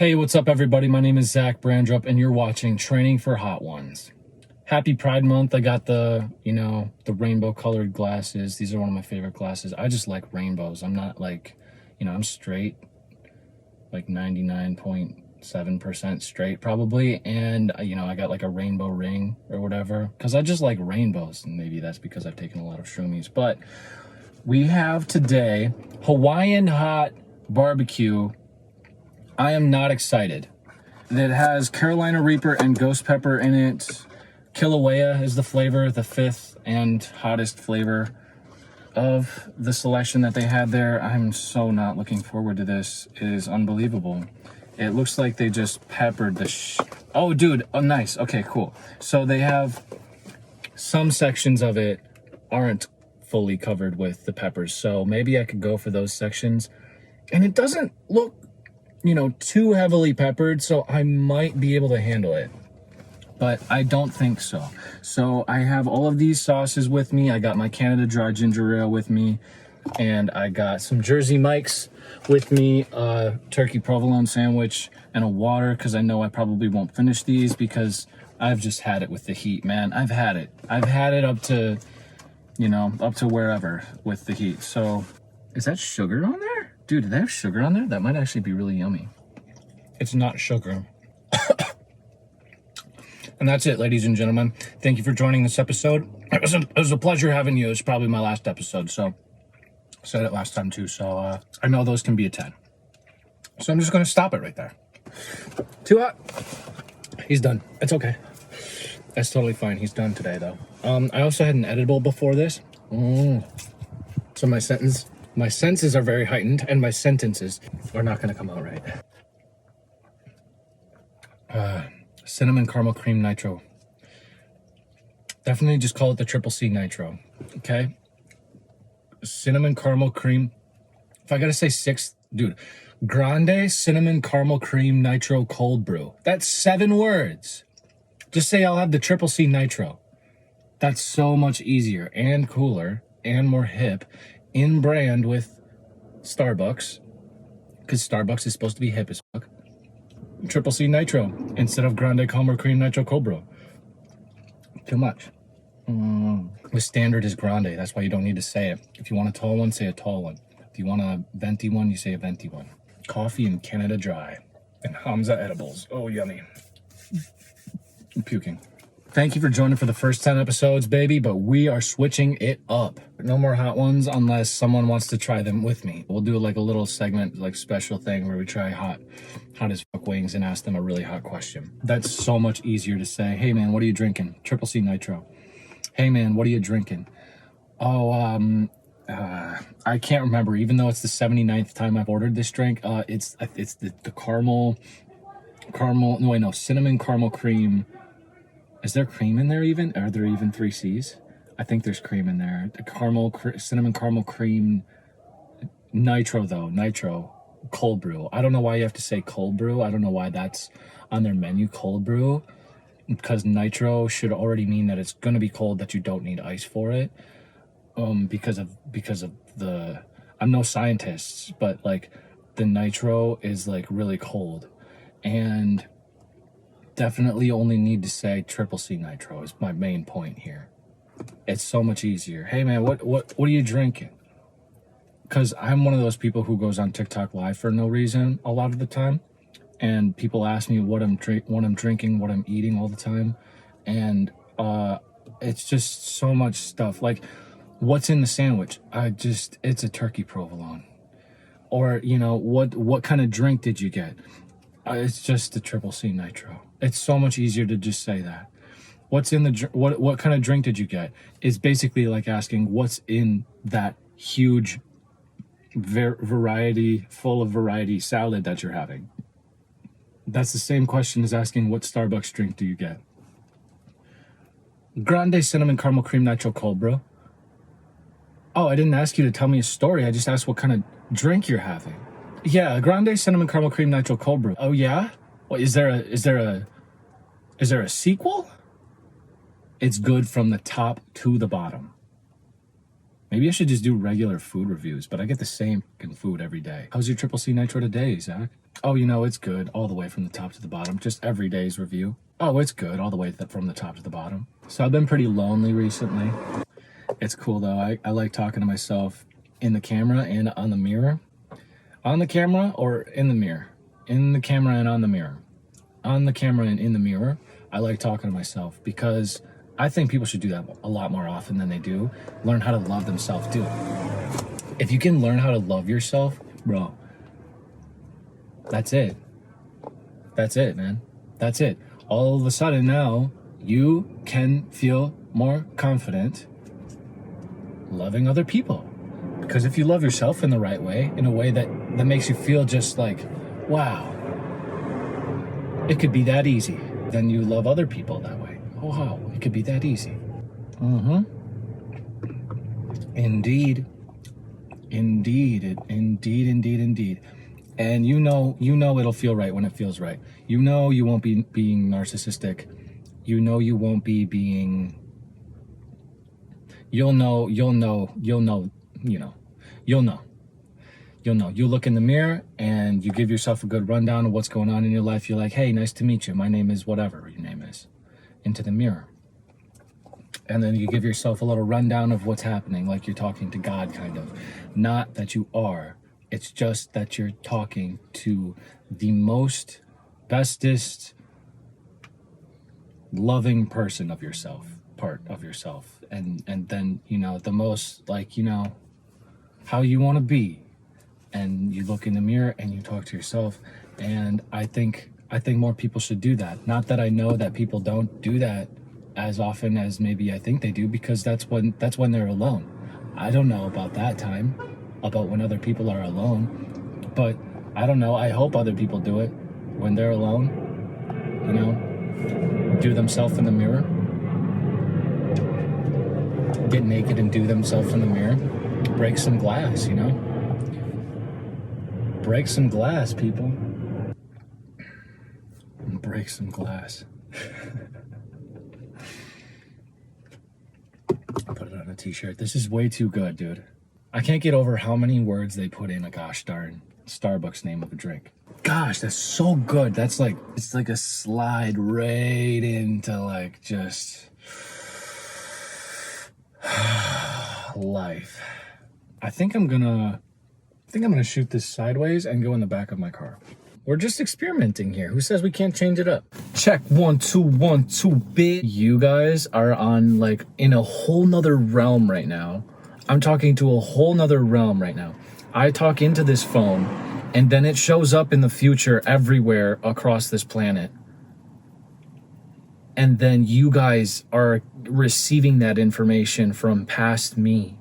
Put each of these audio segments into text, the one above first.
Hey, what's up, everybody? My name is Zach Brandrup, and you're watching Training for Hot Ones. Happy Pride Month. I got the rainbow colored glasses. These are one of my favorite glasses. I just like rainbows. I'm not like, I'm straight, like 99.7% straight probably. And, I got like a rainbow ring or whatever because I just like rainbows. And maybe that's because I've taken a lot of shroomies. But we have today Hawaiian hot barbecue. I am not excited. It has Carolina Reaper and Ghost Pepper in it. Kilauea is the flavor, the fifth and hottest flavor of the selection that they had there. I'm so not looking forward to this. It is unbelievable. It looks like they just peppered the Oh, dude. Oh, nice. Okay, cool. So they have some sections of it aren't fully covered with the peppers. So maybe I could go for those sections. And it doesn't look too heavily peppered, so I might be able to handle it, but I don't think so. So I have all of these sauces with me. I got my Canada Dry Ginger Ale with me, and I got some Jersey Mike's with me, turkey provolone sandwich, and a water, because I know I probably won't finish these because I've just had it with the heat, man. I've had it up to, up to wherever with the heat. So is that sugar on there? Dude, do they have sugar on there? That might actually be really yummy. It's not sugar. And that's it, ladies and gentlemen. Thank you for joining this episode. It was a pleasure having you. It's probably my last episode, so I said it last time too. So I know those can be a 10. So I'm just going to stop it right there. Too hot. He's done. It's okay. That's totally fine. He's done today, though. I also had an edible before this. So my senses are very heightened, and my sentences are not going to come out right. Cinnamon caramel cream nitro. Definitely just call it the triple C nitro. Okay? Cinnamon caramel cream. If I got to say 6, dude. Grande cinnamon caramel cream nitro cold brew. That's 7 words. Just say I'll have the triple C nitro. That's so much easier and cooler and more hip. In brand with Starbucks, because Starbucks is supposed to be hip as fuck. Triple C Nitro instead of Grande Caramel Cream Nitro Cold Brew. Too much. The standard is Grande. That's why you don't need to say it. If you want a tall one, say a tall one. If you want a venti one, you say a venti one. Coffee and Canada Dry and Hamza edibles. Oh, yummy. I'm puking. Thank you for joining for the first 10 episodes, baby, but we are switching it up. No more hot ones unless someone wants to try them with me. We'll do like a little segment, like special thing where we try hot as fuck wings and ask them a really hot question. That's so much easier to say, hey man, what are you drinking? Triple C Nitro. Hey man, what are you drinking? Oh, I can't remember, even though it's the 79th time I've ordered this drink. It's the cinnamon caramel cream. Is there cream in there even? Are there even 3 C's? I think there's cream in there. The cinnamon caramel cream nitro, though. Nitro. Cold brew. I don't know why you have to say cold brew. I don't know why that's on their menu, cold brew. Because nitro should already mean that it's going to be cold, that you don't need ice for it. Because of the... I'm no scientist, but like the nitro is like really cold. And... definitely only need to say triple C nitro is my main point here. It's so much easier. Hey man, what are you drinking? Because I'm one of those people who goes on TikTok live for no reason a lot of the time, and people ask me what I'm drinking, what I'm eating all the time, and it's just so much stuff. Like, what's in the sandwich? It's a turkey provolone. Or what kind of drink did you get? It's just the triple C nitro. It's so much easier to just say that. What's in the what kind of drink did you get? It's basically like asking what's in that huge variety salad that you're having. That's the same question as asking what Starbucks drink do you get? Grande cinnamon caramel cream nitro cold brew. Oh, I didn't ask you to tell me a story. I just asked what kind of drink you're having. Yeah, Grande cinnamon caramel cream nitro cold brew. Oh yeah? What is there a sequel? It's good from the top to the bottom. Maybe I should just do regular food reviews, but I get the same fucking food every day. How's your triple C nitro today, Zach? Oh, you know, it's good all the way from the top to the bottom. Just every day's review. Oh, it's good all the way from the top to the bottom. So I've been pretty lonely recently. It's cool though. I like talking to myself in the camera and on the mirror. On the camera or in the mirror? In the camera and on the mirror. On the camera and in the mirror. I like talking to myself because I think people should do that a lot more often than they do. Learn how to love themselves, too. If you can learn how to love yourself, bro, that's it. That's it, man. That's it. All of a sudden now, you can feel more confident loving other people. Because if you love yourself in the right way, in a way that makes you feel just like, wow, it could be that easy, then you love other people that way. Oh, wow, it could be that easy. Indeed. Indeed. And you know it'll feel right when it feels right. You know you won't be being narcissistic. You know you won't be being... You'll know. You look in the mirror and you give yourself a good rundown of what's going on in your life. You're like, hey, nice to meet you. My name is whatever your name is. Into the mirror. And then you give yourself a little rundown of what's happening, like you're talking to God, kind of. Not that you are. It's just that you're talking to the most, bestest, loving person of yourself, part of yourself. And then, the most, how you want to be. And you look in the mirror and you talk to yourself. And I think more people should do that. Not that I know that people don't do that as often as maybe I think they do, because that's when they're alone. I don't know about that time, about when other people are alone, but I don't know. I hope other people do it when they're alone. Do themselves in the mirror. Get naked and do themselves in the mirror. Break some glass, Break some glass, people. Break some glass. Put it on a t-shirt. This is way too good, dude. I can't get over how many words they put in a gosh darn Starbucks name of a drink. Gosh, that's so good. It's like a slide right into just life. I think I'm gonna shoot this sideways and go in the back of my car. We're just experimenting here. Who says we can't change it up? Check 1 2 1 2 bit. You guys are on in a whole nother realm right now. I'm talking to a whole nother realm right now. I talk into this phone and then it shows up in the future everywhere across this planet. And then you guys are receiving that information from past me.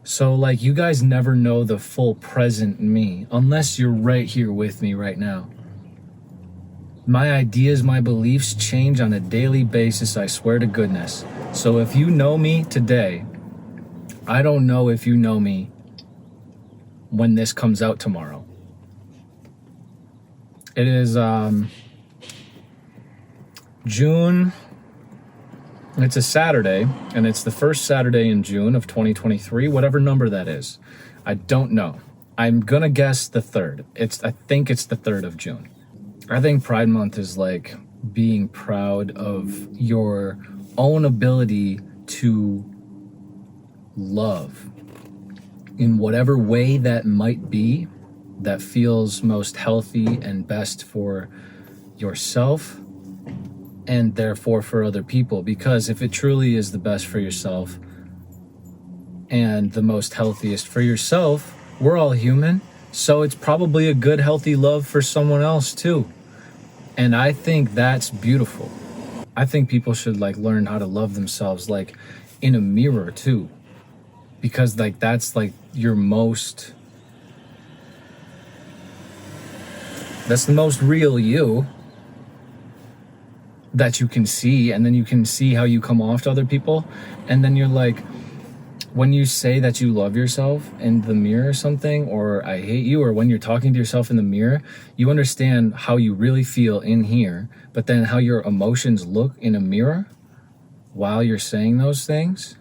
So you guys never know the full present me unless you're right here with me right now. My ideas, my beliefs change on a daily basis, I swear to goodness. So if you know me today, I don't know if you know me when this comes out tomorrow. It is June. It's a Saturday, and it's the first Saturday in June of 2023, whatever number that is. I don't know. I'm gonna guess the 3rd. I think it's the 3rd of June. I think Pride Month is being proud of your own ability to love in whatever way that might be, that feels most healthy and best for yourself and therefore for other people. Because if it truly is the best for yourself and the most healthiest for yourself, we're all human, so it's probably a good, healthy love for someone else too. And I think that's beautiful. I think people should learn how to love themselves in a mirror too, because that's your most, that's the most real you that you can see. And then you can see how you come off to other people, and then you're when you say that you love yourself in the mirror or something, or I hate you, or when you're talking to yourself in the mirror, you understand how you really feel in here, but then how your emotions look in a mirror while you're saying those things.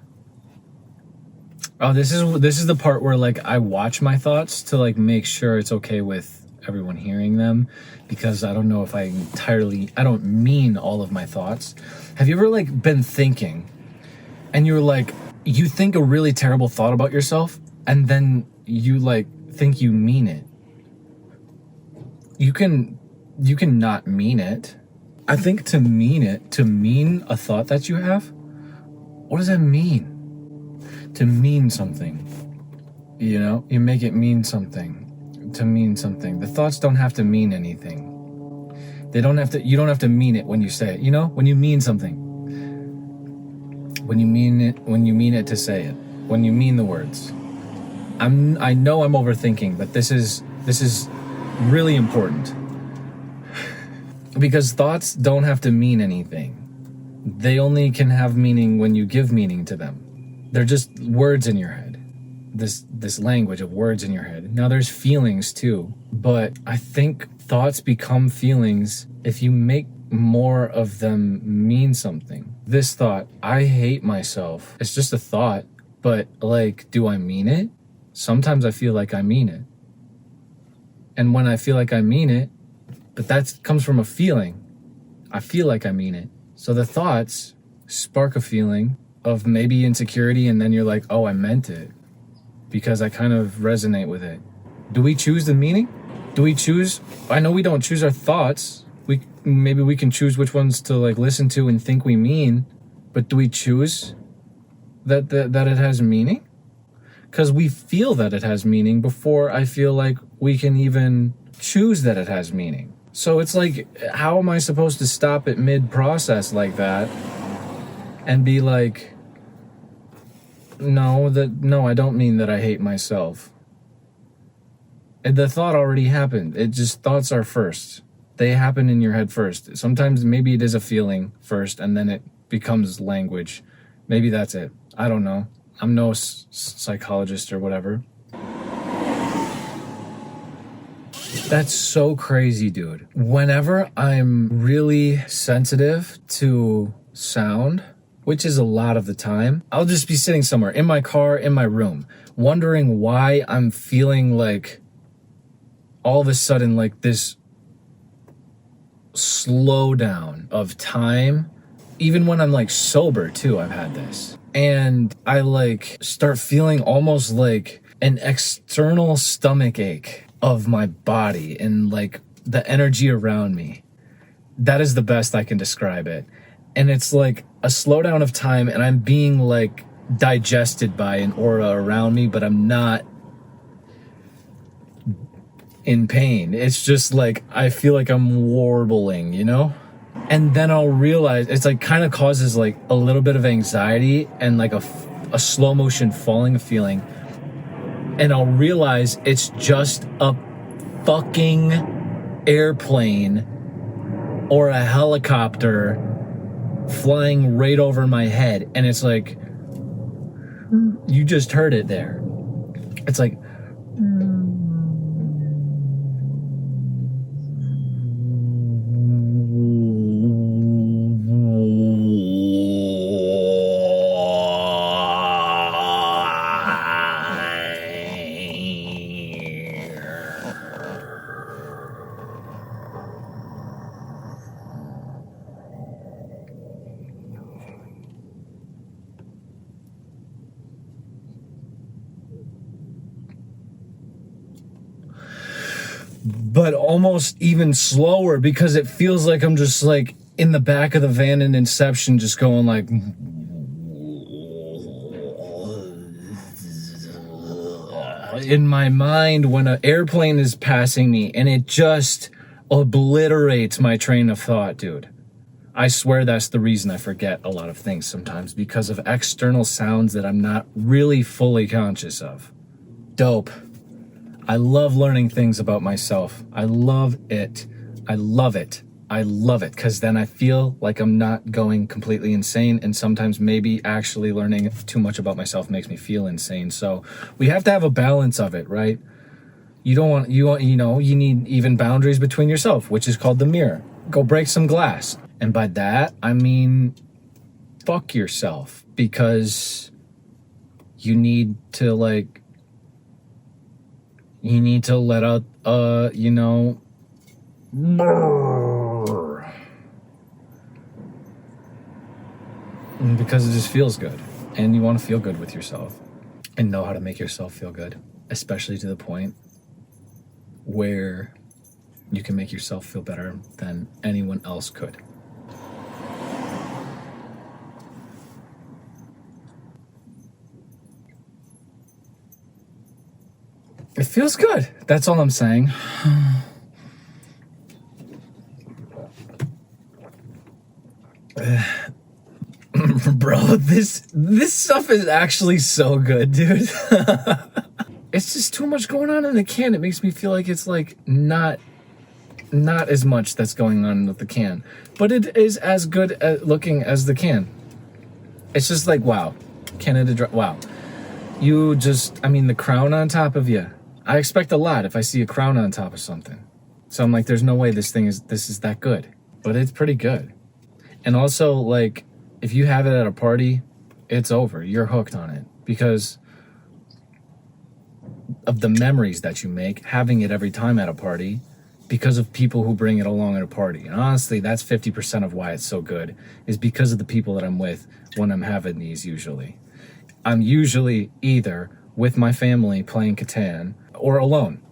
Oh, this is the part where like I watch my thoughts to like make sure it's okay with everyone hearing them, because I don't know if I don't mean all of my thoughts. Have you ever like been thinking and you're like, you think a really terrible thought about yourself and then you like think you mean it? You can not mean it. I think to mean a thought that you have, what does that mean? To mean something, you know, you make it mean something, to mean something. The thoughts don't have to mean anything. You don't have to mean it when you say it, you know, when you mean something, when you mean it to say it, when you mean the words. I know I'm overthinking, but this is really important, because thoughts don't have to mean anything. They only can have meaning when you give meaning to them. They're just words in your head. This language of words in your head. Now there's feelings too, but I think thoughts become feelings if you make more of them mean something. This thought, I hate myself. It's just a thought, but like, do I mean it? Sometimes I feel like I mean it. And when I feel like I mean it, but that comes from a feeling. I feel like I mean it. So the thoughts spark a feeling of maybe insecurity, and then you're like, oh, I meant it because I kind of resonate with it. Do we choose the meaning? Do we choose? I know we don't choose our thoughts. Maybe we can choose which ones to like listen to and think we mean, but do we choose that it has meaning? Because we feel that it has meaning before I feel like we can even choose that it has meaning. So it's like, how am I supposed to stop it mid-process like that and be like, no, I don't mean that I hate myself. And the thought already happened. Thoughts are first. They happen in your head first. Sometimes maybe it is a feeling first and then it becomes language. Maybe that's it. I don't know. I'm no psychologist or whatever. That's so crazy, dude. Whenever I'm really sensitive to sound, which is a lot of the time, I'll just be sitting somewhere in my car, in my room, wondering why I'm feeling like all of a sudden like this slowdown of time. Even when I'm like sober too, I've had this. And I like start feeling almost like an external stomach ache of my body and like the energy around me. That is the best I can describe it. And it's like a slowdown of time, and I'm being like digested by an aura around me, but I'm not in pain. It's just like I feel like I'm warbling, you know? And then I'll realize it's like kind of causes like a little bit of anxiety and like a slow motion falling feeling. And I'll realize it's just a fucking airplane or a helicopter flying right over my head. And it's like, you just heard it there. It's like, but almost even slower, because it feels like I'm just like in the back of the van in Inception, just going like, in my mind when an airplane is passing me, and it just obliterates my train of thought, dude. I swear that's the reason I forget a lot of things sometimes, because of external sounds that I'm not really fully conscious of. Dope. I love learning things about myself. I love it. I love it. I love it, because then I feel like I'm not going completely insane, and sometimes maybe actually learning too much about myself makes me feel insane. So we have to have a balance of it, right? You need even boundaries between yourself, which is called the mirror. Go break some glass. And by that, I mean, fuck yourself, because you need to like, you need to let out, you know, because it just feels good, and you want to feel good with yourself and know how to make yourself feel good, especially to the point where you can make yourself feel better than anyone else could. It feels good. That's all I'm saying. Bro, this stuff is actually so good, dude. It's just too much going on in the can. It makes me feel like it's like not as much that's going on with the can, but it is as good at looking as the can. It's just like, wow, Canada Dry. Wow, you just, I mean, the crown on top of you. I expect a lot if I see a crown on top of something. So I'm like, there's no way this is that good, but it's pretty good. And also, like, if you have it at a party, it's over. You're hooked on it because of the memories that you make having it every time at a party, because of people who bring it along at a party. And honestly, that's 50% of why it's so good, is because of the people that I'm with when I'm having these. Usually I'm usually either with my family playing Catan or alone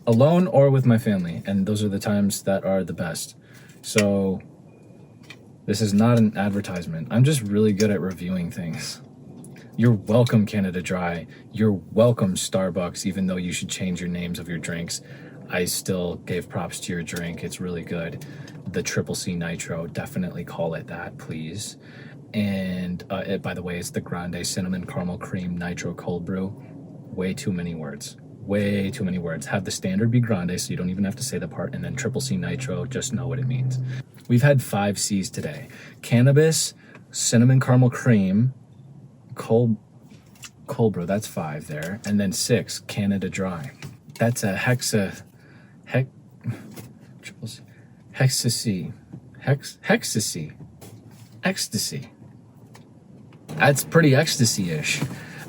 or with my family, and those are the times that are the best. So this is not an advertisement. I'm just really good at reviewing things. You're welcome, Canada Dry. You're welcome, Starbucks, even though you should change your names of your drinks. I still gave props to your drink. It's really good. The Triple C Nitro, definitely call it that, please. And by the way, it's the Grande Cinnamon Caramel Cream Nitro Cold Brew. Way too many words. Way too many words. Have the standard be Grande, so you don't even have to say the part, and then Triple C Nitro, just know what it means. We've had 5 C's today. Cannabis, Cinnamon Caramel Cream, Cold Brew, that's 5 there. And then 6, Canada Dry. That's a ecstasy. That's pretty ecstasy-ish.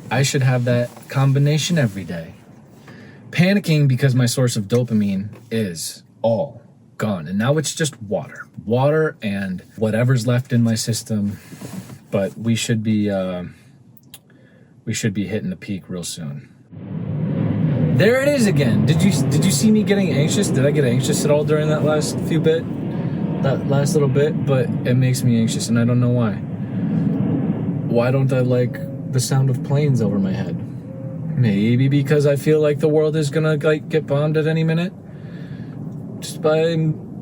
I should have that combination every day. Panicking because my source of dopamine is all gone, and now it's just water and whatever's left in my system. But we should be hitting the peak real soon. There it is again. Did you see me getting anxious? Did I get anxious at all during that last little bit? But it makes me anxious, and I don't know why. Why don't I like the sound of planes over my head? Maybe because I feel like the world is gonna like get bombed at any minute, just by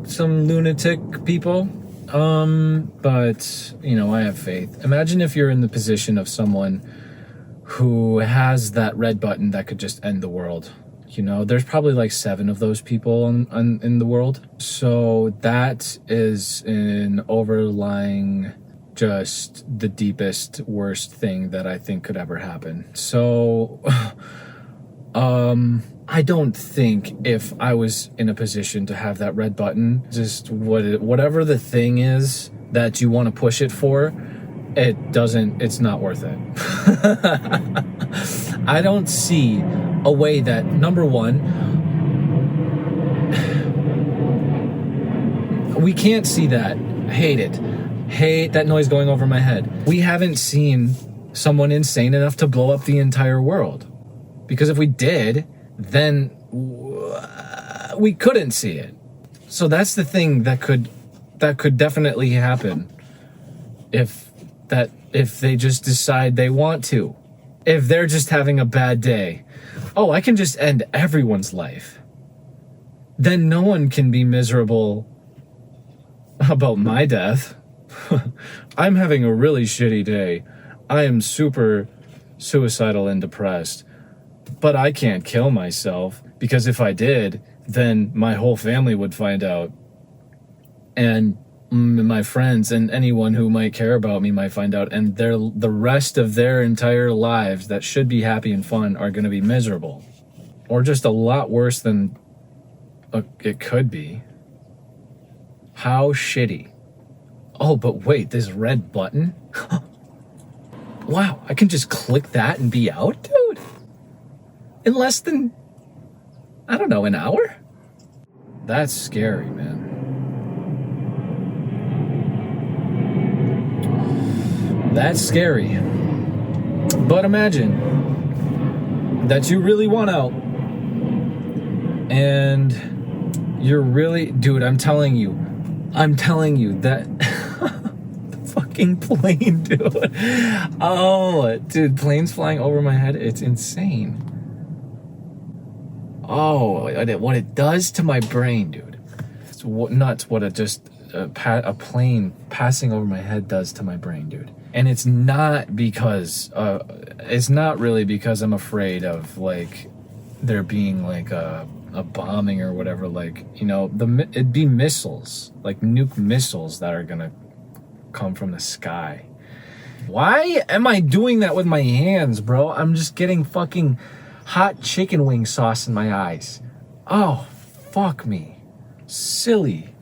some lunatic people. But you know, I have faith. Imagine if you're in the position of someone who has that red button that could just end the world. You know, there's probably like 7 of those people in the world. So that is an overlying, just the deepest, worst thing that I think could ever happen. So, I don't think if I was in a position to have that red button, just whatever the thing is that you want to push it for, it's not worth it. I don't see a way that, number one, we can't see that. Hate that noise going over my head. We haven't seen someone insane enough to blow up the entire world. Because if we did, then we couldn't see it. So that's the thing that could definitely happen if they just decide they want to. If they're just having a bad day, oh, I can just end everyone's life. Then no one can be miserable about my death. I'm having a really shitty day. I am super suicidal and depressed. But I can't kill myself, because if I did, then my whole family would find out. And my friends and anyone who might care about me might find out, and the rest of their entire lives that should be happy and fun are going to be miserable, or just a lot worse than it could be. How shitty. Oh, but wait, this red button? Wow, I can just click that and be out, dude? In less than, I don't know, an hour? That's scary, man. That's scary. But imagine that you really want out. And you're really, dude, I'm telling you that the fucking plane, dude. Oh, dude, planes flying over my head, it's insane. Oh, what it does to my brain, dude. It's nuts what a plane passing over my head does to my brain, dude. And it's not really because I'm afraid of like there being like a bombing or whatever, like, you know, it'd be missiles, like nuke missiles that are gonna come from the sky. Why am I doing that with my hands, bro? I'm just getting fucking hot chicken wing sauce in my eyes. Oh, fuck me. Silly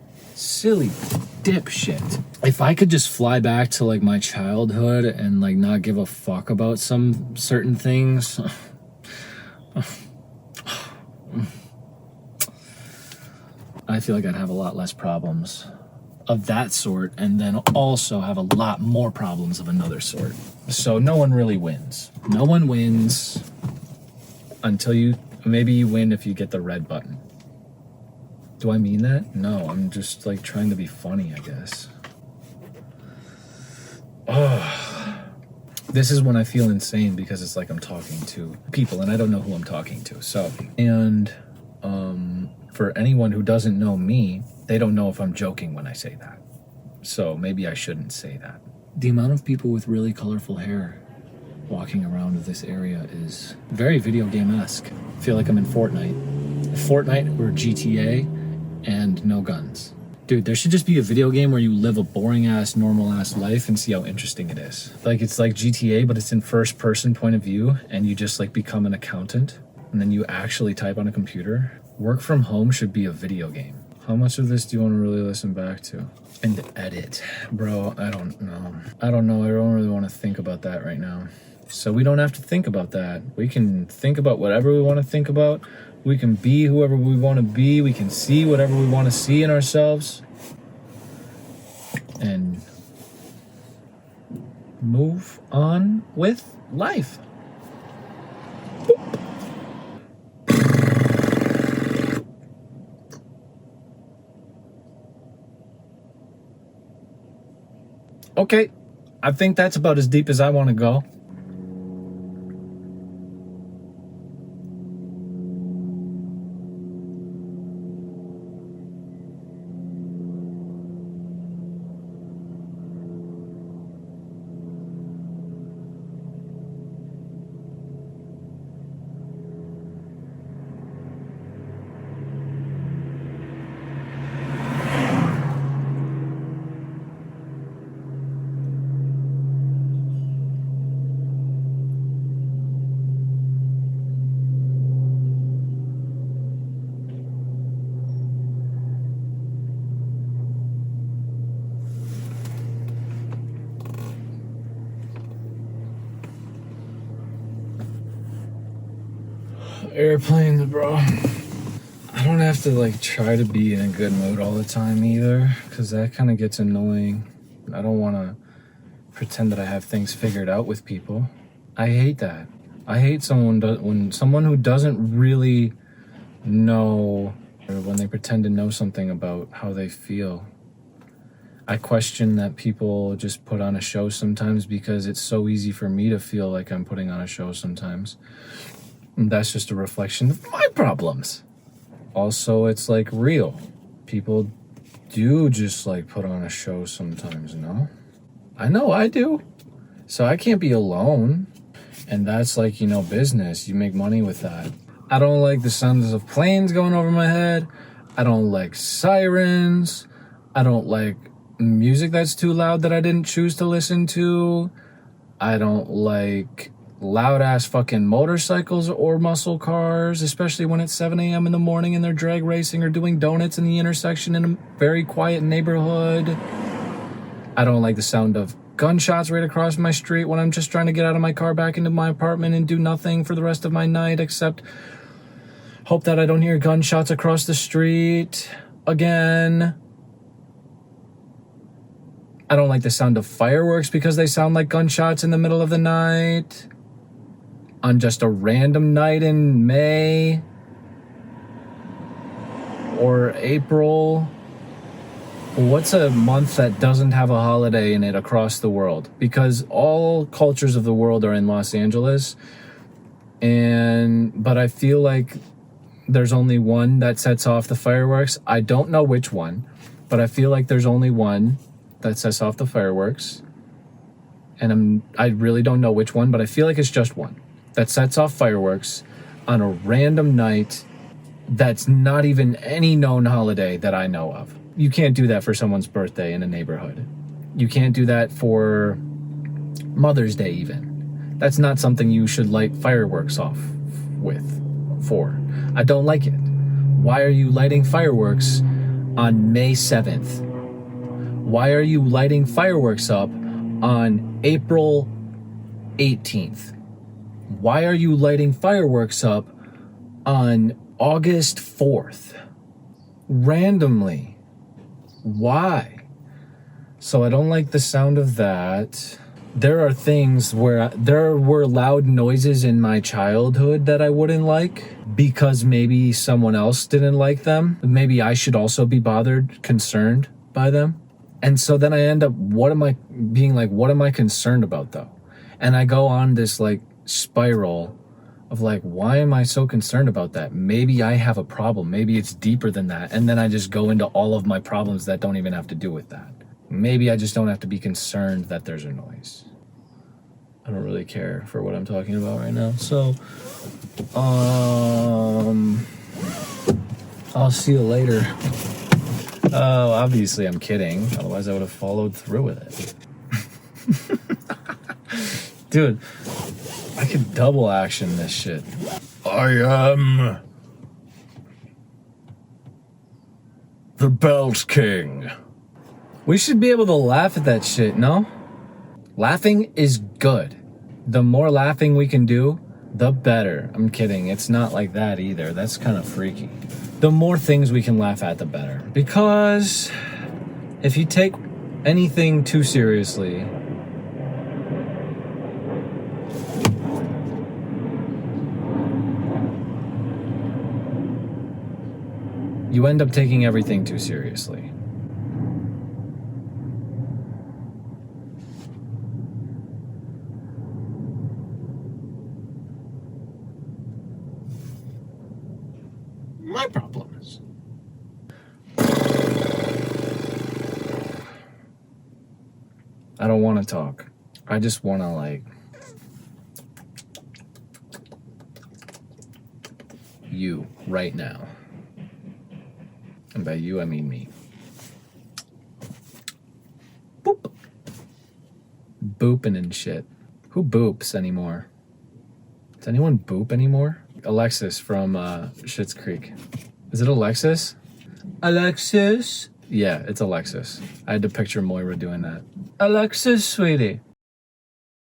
dipshit. If I could just fly back to like my childhood and like not give a fuck about some certain things, I feel like I'd have a lot less problems of that sort, and then also have a lot more problems of another sort. So no one really wins. No one wins until maybe you win if you get the red button. Do I mean that? No, I'm just like trying to be funny, I guess. Oh, this is when I feel insane because it's like I'm talking to people and I don't know who I'm talking to. So, and for anyone who doesn't know me, they don't know if I'm joking when I say that. So maybe I shouldn't say that. The amount of people with really colorful hair walking around this area is very video game-esque. I feel like I'm in Fortnite or GTA and no guns. Dude, there should just be a video game where you live a boring-ass, normal-ass life and see how interesting it is. Like, it's like GTA, but it's in first-person point of view, and you just, like, become an accountant, and then you actually type on a computer. Work from home should be a video game. How much of this do you want to really listen back to? And edit. Bro, I don't know. I don't really want to think about that right now. So we don't have to think about that. We can think about whatever we want to think about. We can be whoever we want to be. We can see whatever we want to see in ourselves. And move on with life. Boop. Okay, I think that's about as deep as I want to go. Airplanes, bro. I don't have to like try to be in a good mood all the time either, because that kind of gets annoying. I don't want to pretend that I have things figured out with people. I hate that. I hate when someone who doesn't really know, or when they pretend to know something about how they feel. I question that people just put on a show sometimes because it's so easy for me to feel like I'm putting on a show sometimes. And that's just a reflection of my problems. Also, it's like real. People do just like put on a show sometimes, no? I know I do. So I can't be alone. And that's like, you know, business. You make money with that. I don't like the sounds of planes going over my head. I don't like sirens. I don't like music that's too loud that I didn't choose to listen to. I don't like loud ass fucking motorcycles or muscle cars, especially when it's 7 a.m. in the morning and they're drag racing or doing donuts in the intersection in a very quiet neighborhood. I don't like the sound of gunshots right across my street when I'm just trying to get out of my car back into my apartment and do nothing for the rest of my night except hope that I don't hear gunshots across the street again. I don't like the sound of fireworks because they sound like gunshots in the middle of the night. On just a random night in May or April. What's a month that doesn't have a holiday in it across the world? Because all cultures of the world are in Los Angeles. But I feel like there's only one that sets off the fireworks. I don't know which one, but I feel like there's only one that sets off the fireworks. And I really don't know which one, but I feel like it's just one that sets off fireworks on a random night that's not even any known holiday that I know of. You can't do that for someone's birthday in a neighborhood. You can't do that for Mother's Day even. That's not something you should light fireworks off for. I don't like it. Why are you lighting fireworks on May 7th? Why are you lighting fireworks up on April 18th? Why are you lighting fireworks up on August 4th? Randomly. Why? So I don't like the sound of that. There are things where there were loud noises in my childhood that I wouldn't like because maybe someone else didn't like them. Maybe I should also be concerned by them. And so then I end up, what am I concerned about though? And I go on this like spiral of like, why am I so concerned about that? Maybe I have a problem. Maybe it's deeper than that. And then I just go into all of my problems that don't even have to do with that. Maybe I just don't have to be concerned that there's a noise. I don't really care for what I'm talking about right now. So, I'll see you later. Oh, obviously I'm kidding. Otherwise I would have followed through with it. Dude, I could double action this shit. I am the Belt King. We should be able to laugh at that shit, no? Laughing is good. The more laughing we can do, the better. I'm kidding. It's not like that either. That's kind of freaky. The more things we can laugh at, the better. Because if you take anything too seriously, you end up taking everything too seriously. My problem is, I don't want to talk. I just want to like you right now. And by you, I mean me. Boop. Booping and shit. Who boops anymore? Does anyone boop anymore? Alexis from Schitt's Creek. Is it Alexis? Alexis? Yeah, it's Alexis. I had to picture Moira doing that. Alexis, sweetie.